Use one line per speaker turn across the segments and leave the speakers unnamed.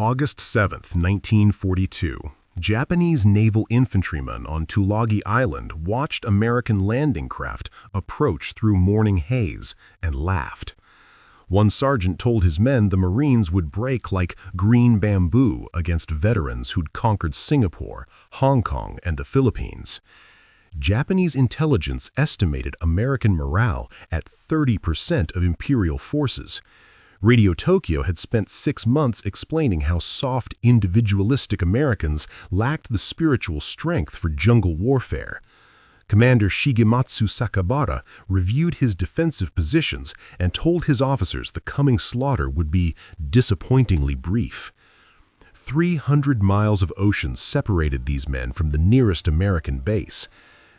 August 7, 1942. Japanese naval infantrymen on Tulagi Island watched American landing craft approach through morning haze and laughed. One sergeant told his men the Marines would break like green bamboo against veterans who'd conquered Singapore, Hong Kong, and the Philippines. Japanese intelligence estimated American morale at 30% of Imperial forces. Radio Tokyo had spent 6 months explaining how soft, individualistic Americans lacked the spiritual strength for jungle warfare. Commander Shigematsu Sakabara reviewed his defensive positions and told his officers the coming slaughter would be disappointingly brief. 300 miles of ocean separated these men from the nearest American base.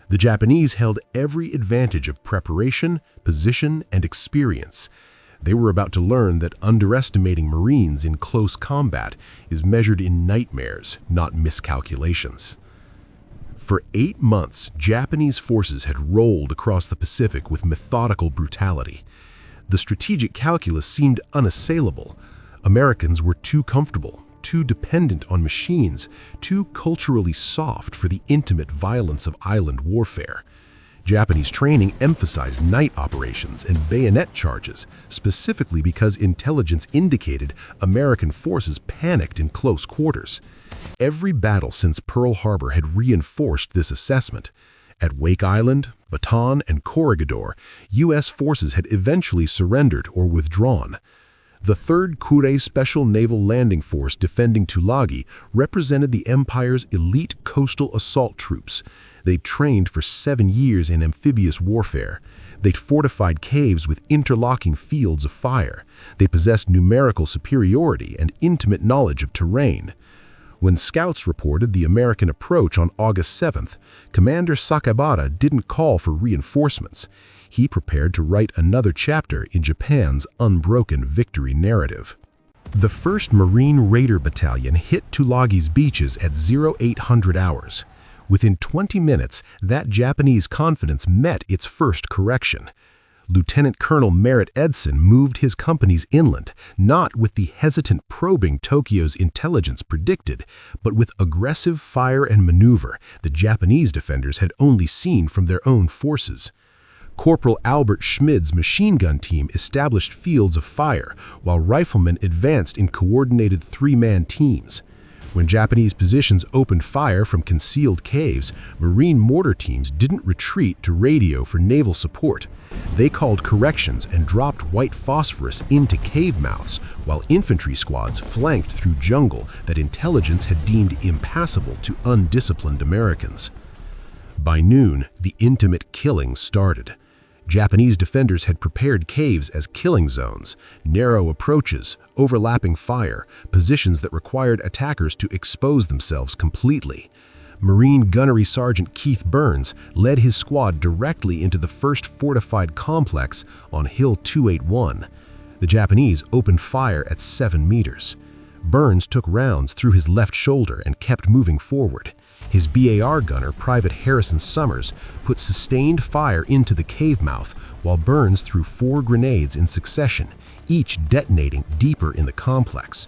The Japanese held every advantage of preparation, position, and experience. They were about to learn that underestimating Marines in close combat is measured in nightmares, not miscalculations. For 8 months, Japanese forces had rolled across the Pacific with methodical brutality. The strategic calculus seemed unassailable. Americans were too comfortable, too dependent on machines, too culturally soft for the intimate violence of island warfare. Japanese training emphasized night operations and bayonet charges, specifically because intelligence indicated American forces panicked in close quarters. Every battle since Pearl Harbor had reinforced this assessment. At Wake Island, Bataan, and Corregidor, U.S. forces had eventually surrendered or withdrawn. The 3rd Kure Special Naval Landing Force defending Tulagi represented the Empire's elite coastal assault troops. They'd trained for 7 years in amphibious warfare. They'd fortified caves with interlocking fields of fire. They possessed numerical superiority and intimate knowledge of terrain. When scouts reported the American approach on August 7th, Commander Sakabara didn't call for reinforcements. He prepared to write another chapter in Japan's unbroken victory narrative. The 1st Marine Raider Battalion hit Tulagi's beaches at 0800 hours. Within 20 minutes, that Japanese confidence met its first correction. Lieutenant Colonel Merritt Edson moved his companies inland, not with the hesitant probing Tokyo's intelligence predicted, but with aggressive fire and maneuver the Japanese defenders had only seen from their own forces. Corporal Albert Schmid's machine gun team established fields of fire, while riflemen advanced in coordinated 3-man teams. When Japanese positions opened fire from concealed caves, Marine mortar teams didn't retreat to radio for naval support. They called corrections and dropped white phosphorus into cave mouths, while infantry squads flanked through jungle that intelligence had deemed impassable to undisciplined Americans. By noon, the intimate killing started. Japanese defenders had prepared caves as killing zones, narrow approaches, overlapping fire, positions that required attackers to expose themselves completely. Marine Gunnery Sergeant Keith Burns led his squad directly into the first fortified complex on Hill 281. The Japanese opened fire at 7 meters. Burns took rounds through his left shoulder and kept moving forward. His BAR gunner, Private Harrison Summers, put sustained fire into the cave mouth while Burns threw 4 grenades in succession, each detonating deeper in the complex.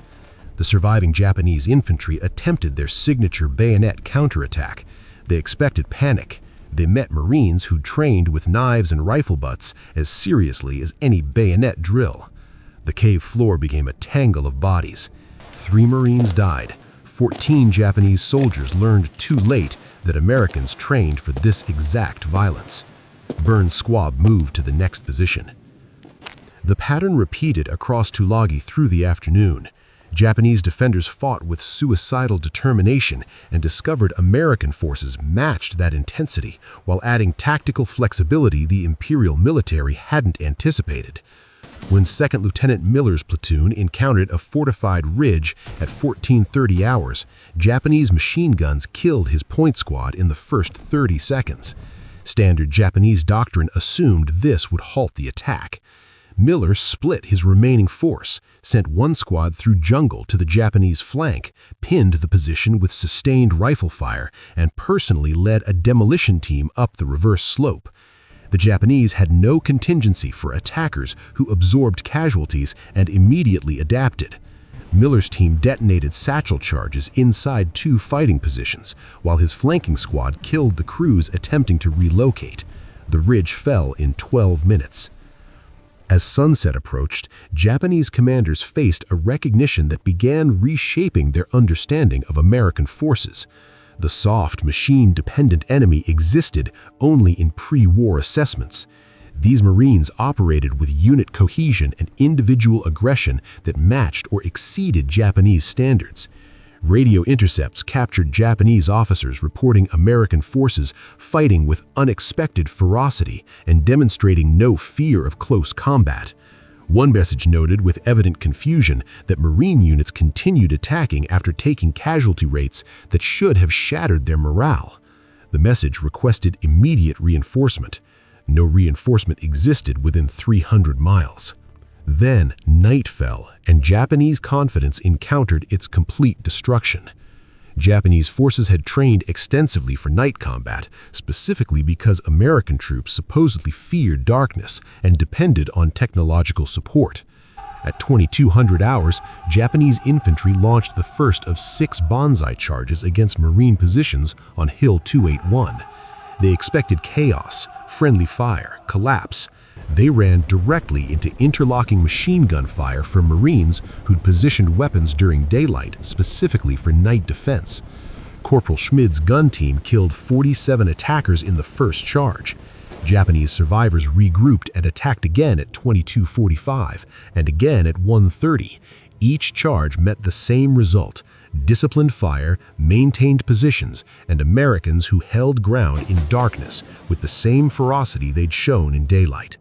The surviving Japanese infantry attempted their signature bayonet counterattack. They expected panic. They met Marines who trained with knives and rifle butts as seriously as any bayonet drill. The cave floor became a tangle of bodies. 3 Marines died. 14 Japanese soldiers learned too late that Americans trained for this exact violence. Burns' squad moved to the next position. The pattern repeated across Tulagi through the afternoon. Japanese defenders fought with suicidal determination and discovered American forces matched that intensity while adding tactical flexibility the Imperial military hadn't anticipated. When 2nd Lieutenant Miller's platoon encountered a fortified ridge at 1430 hours, Japanese machine guns killed his point squad in the first 30 seconds. Standard Japanese doctrine assumed this would halt the attack. Miller split his remaining force, sent 1 squad through jungle to the Japanese flank, pinned the position with sustained rifle fire, and personally led a demolition team up the reverse slope. The Japanese had no contingency for attackers who absorbed casualties and immediately adapted. Miller's team detonated satchel charges inside 2 fighting positions, while his flanking squad killed the crews attempting to relocate. The ridge fell in 12 minutes. As sunset approached, Japanese commanders faced a recognition that began reshaping their understanding of American forces. The soft, machine-dependent enemy existed only in pre-war assessments. These Marines operated with unit cohesion and individual aggression that matched or exceeded Japanese standards. Radio intercepts captured Japanese officers reporting American forces fighting with unexpected ferocity and demonstrating no fear of close combat. One message noted with evident confusion that Marine units continued attacking after taking casualty rates that should have shattered their morale. The message requested immediate reinforcement. No reinforcement existed within 300 miles. Then night fell, and Japanese confidence encountered its complete destruction. Japanese forces had trained extensively for night combat, specifically because American troops supposedly feared darkness and depended on technological support. At 2200 hours, Japanese infantry launched the first of 6 banzai charges against Marine positions on Hill 281. They expected chaos, friendly fire, collapse. They ran directly into interlocking machine gun fire from Marines who'd positioned weapons during daylight, specifically for night defense. Corporal Schmid's gun team killed 47 attackers in the first charge. Japanese survivors regrouped and attacked again at 22:45 and again at 1:30. Each charge met the same result: disciplined fire, maintained positions, and Americans who held ground in darkness with the same ferocity they'd shown in daylight.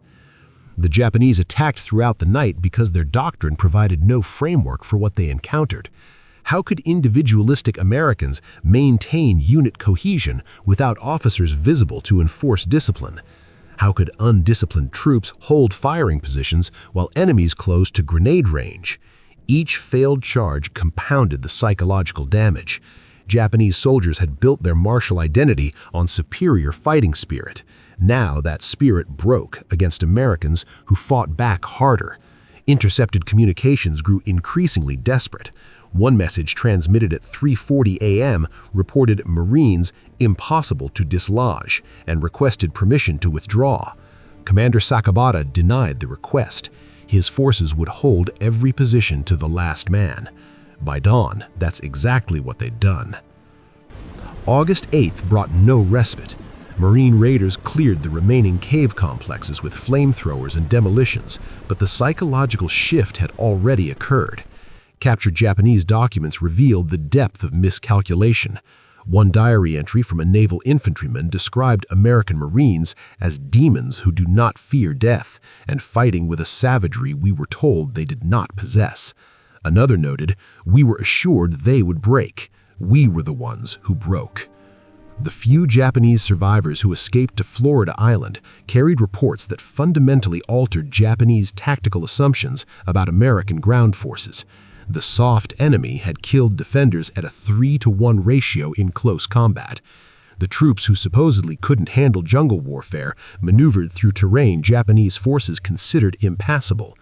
The Japanese attacked throughout the night because their doctrine provided no framework for what they encountered. How could individualistic Americans maintain unit cohesion without officers visible to enforce discipline? How could undisciplined troops hold firing positions while enemies close to grenade range? Each failed charge compounded the psychological damage. Japanese soldiers had built their martial identity on superior fighting spirit. Now that spirit broke against Americans who fought back harder. Intercepted communications grew increasingly desperate. One message transmitted at 3:40 a.m. reported Marines impossible to dislodge and requested permission to withdraw. Commander Sakabata denied the request. His forces would hold every position to the last man. By dawn, that's exactly what they'd done. August 8th brought no respite. Marine raiders cleared the remaining cave complexes with flamethrowers and demolitions, but the psychological shift had already occurred. Captured Japanese documents revealed the depth of miscalculation. One diary entry from a naval infantryman described American Marines as demons who do not fear death and fighting with a savagery we were told they did not possess. Another noted, "We were assured they would break. We were the ones who broke." The few Japanese survivors who escaped to Florida Island carried reports that fundamentally altered Japanese tactical assumptions about American ground forces. The soft enemy had killed defenders at a 3-to-1 ratio in close combat. The troops who supposedly couldn't handle jungle warfare maneuvered through terrain Japanese forces considered impassable.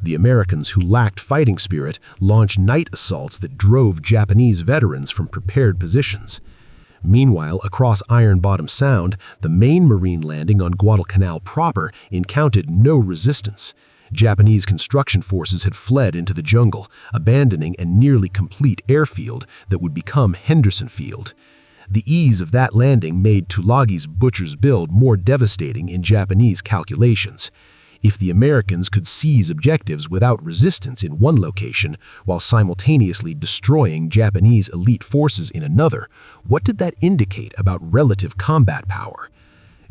The Americans who lacked fighting spirit launched night assaults that drove Japanese veterans from prepared positions. Meanwhile, across Iron Bottom Sound, the main Marine landing on Guadalcanal proper encountered no resistance. Japanese construction forces had fled into the jungle, abandoning a nearly complete airfield that would become Henderson Field. The ease of that landing made Tulagi's Butcher's Build more devastating in Japanese calculations. If the Americans could seize objectives without resistance in one location while simultaneously destroying Japanese elite forces in another, what did that indicate about relative combat power?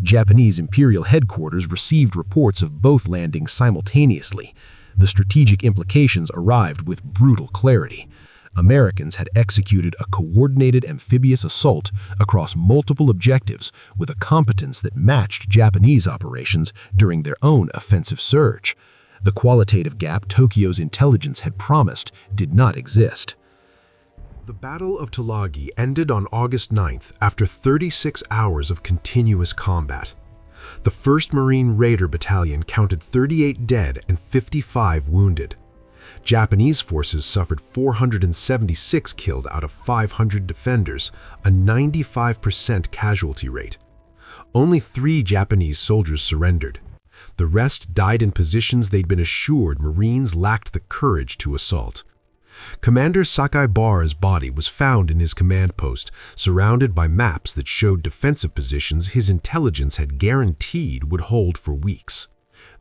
Japanese Imperial Headquarters received reports of both landings simultaneously. The strategic implications arrived with brutal clarity. Americans had executed a coordinated amphibious assault across multiple objectives with a competence that matched Japanese operations during their own offensive surge. The qualitative gap Tokyo's intelligence had promised did not exist. The Battle of Tulagi ended on August 9th after 36 hours of continuous combat. The 1st Marine Raider Battalion counted 38 dead and 55 wounded. Japanese forces suffered 476 killed out of 500 defenders, a 95% casualty rate. Only 3 Japanese soldiers surrendered. The rest died in positions they'd been assured Marines lacked the courage to assault. Commander Sakai Bar's body was found in his command post, surrounded by maps that showed defensive positions his intelligence had guaranteed would hold for weeks.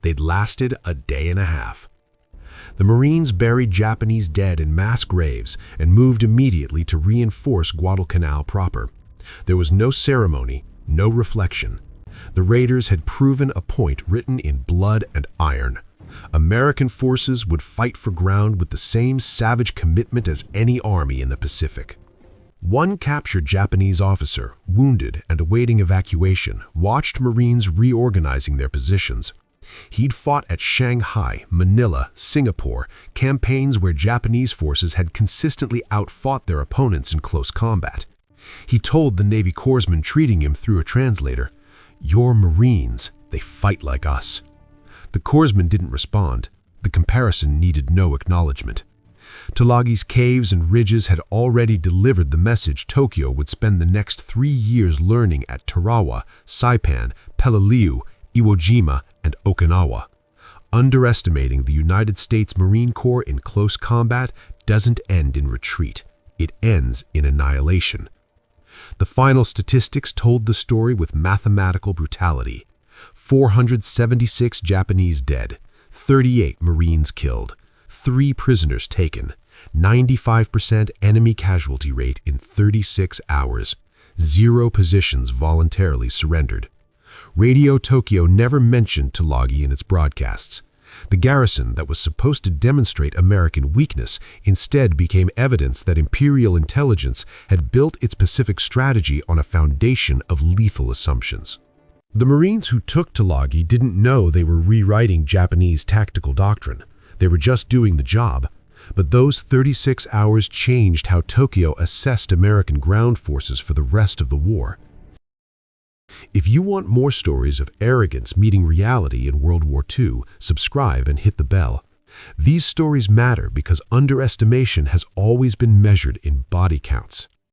They'd lasted a day and a half. The Marines buried Japanese dead in mass graves and moved immediately to reinforce Guadalcanal proper. There was no ceremony, no reflection. The raiders had proven a point written in blood and iron. American forces would fight for ground with the same savage commitment as any army in the Pacific. One captured Japanese officer, wounded and awaiting evacuation, watched Marines reorganizing their positions. He'd fought at Shanghai, Manila, Singapore, campaigns where Japanese forces had consistently outfought their opponents in close combat. He told the Navy corpsman treating him through a translator, "Your Marines, they fight like us." The corpsman didn't respond. The comparison needed no acknowledgement. Tulagi's caves and ridges had already delivered the message Tokyo would spend the next 3 years learning at Tarawa, Saipan, Peleliu, Iwo Jima, and Okinawa. Underestimating the United States Marine Corps in close combat doesn't end in retreat. It ends in annihilation. The final statistics told the story with mathematical brutality. 476 Japanese dead, 38 Marines killed, 3 prisoners taken, 95% enemy casualty rate in 36 hours, 0 positions voluntarily surrendered. Radio Tokyo never mentioned Tulagi in its broadcasts. The garrison that was supposed to demonstrate American weakness instead became evidence that Imperial intelligence had built its Pacific strategy on a foundation of lethal assumptions. The Marines who took Tulagi didn't know they were rewriting Japanese tactical doctrine. They were just doing the job. But those 36 hours changed how Tokyo assessed American ground forces for the rest of the war. If you want more stories of arrogance meeting reality in World War II, subscribe and hit the bell. These stories matter because underestimation has always been measured in body counts.